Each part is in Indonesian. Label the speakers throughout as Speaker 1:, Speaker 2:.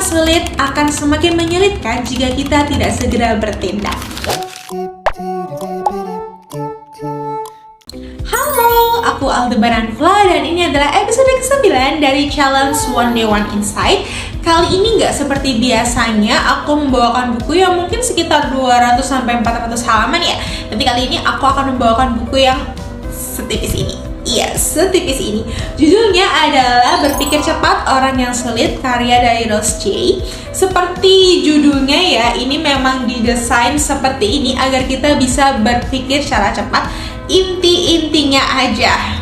Speaker 1: yang sulit akan semakin menyulitkan jika kita tidak segera bertindak. Halo, aku Aldebaran Fla dan ini adalah episode ke-9 dari Challenge One Day One Insight. Kali ini nggak seperti biasanya aku membawakan buku yang mungkin sekitar 200-400 halaman ya. Tapi kali ini aku akan membawakan buku yang setipis ini. Iya, setipis ini. Judulnya adalah Berpikir Cepat Orang Yang Sulit, karya dari Rose J. Seperti judulnya ya, ini memang didesain seperti ini agar kita bisa berpikir secara cepat. Inti-intinya aja.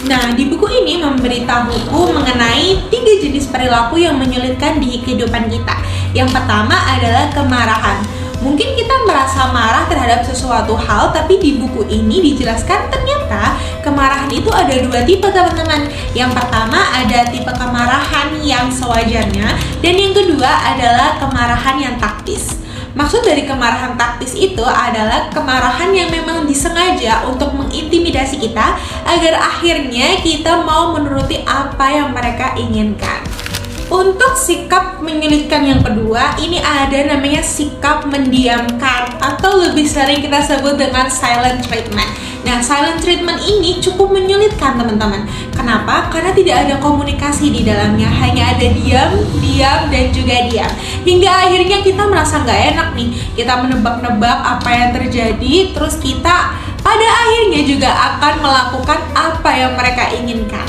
Speaker 1: Nah, di buku ini memberitahuku mengenai 3 jenis perilaku yang menyulitkan di kehidupan kita. Yang pertama adalah kemarahan. Mungkin kita merasa marah terhadap sesuatu hal, tapi di buku ini dijelaskan ternyata kemarahan itu ada 2 tipe, teman-teman. Yang pertama ada tipe kemarahan yang sewajarnya, dan yang kedua adalah kemarahan yang taktis. Maksud dari kemarahan taktis itu adalah kemarahan yang memang disengaja untuk mengintimidasi kita agar akhirnya kita mau menuruti apa yang mereka inginkan. Untuk sikap menyulitkan yang kedua, ini ada namanya sikap mendiamkan atau lebih sering kita sebut dengan silent treatment. Nah, silent treatment ini cukup menyulitkan, teman-teman. Kenapa? Karena tidak ada komunikasi di dalamnya, hanya ada diam, dan juga diam. Hingga akhirnya kita merasa nggak enak nih. Kita menebak-nebak apa yang terjadi, terus kita pada akhirnya juga akan melakukan apa yang mereka inginkan.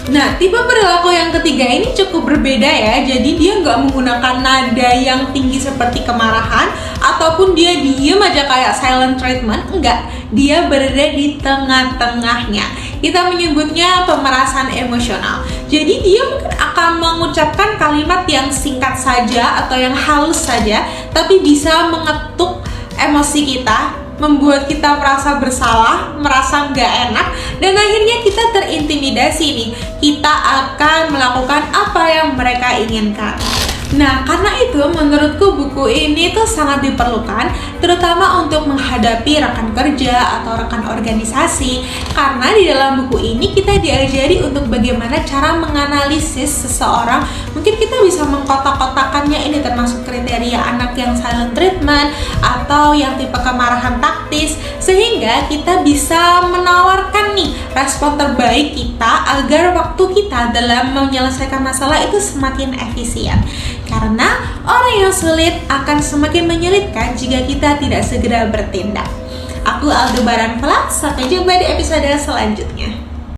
Speaker 1: Nah, tipe perilaku yang ketiga ini cukup berbeda ya. Jadi dia nggak menggunakan nada yang tinggi seperti kemarahan, ataupun dia diem aja kayak silent treatment. Enggak, dia berada di tengah-tengahnya. Kita menyebutnya pemerasan emosional. Jadi dia mungkin akan mengucapkan kalimat yang singkat saja atau yang halus saja, tapi bisa mengetuk emosi kita, membuat kita merasa bersalah, merasa nggak enak, dan akhirnya kita terintimidasi nih. Kita akan melakukan apa yang mereka inginkan. Nah, karena itu menurutku buku ini tuh sangat diperlukan, terutama untuk menghadapi rekan kerja atau rekan organisasi. Karena di dalam buku ini kita diajari untuk bagaimana cara menganalisis seseorang. Mungkin kita bisa mengkotak-kotakannya, ini termasuk kriteria anak yang silent treatment atau yang tipe kemarahan taktis, sehingga kita bisa menawarkan nih respon terbaik kita agar waktu kita dalam menyelesaikan masalah itu semakin efisien. Karena orang yang sulit akan semakin menyulitkan jika kita tidak segera bertindak. Aku Aldebaran Fla, sampai jumpa di episode selanjutnya.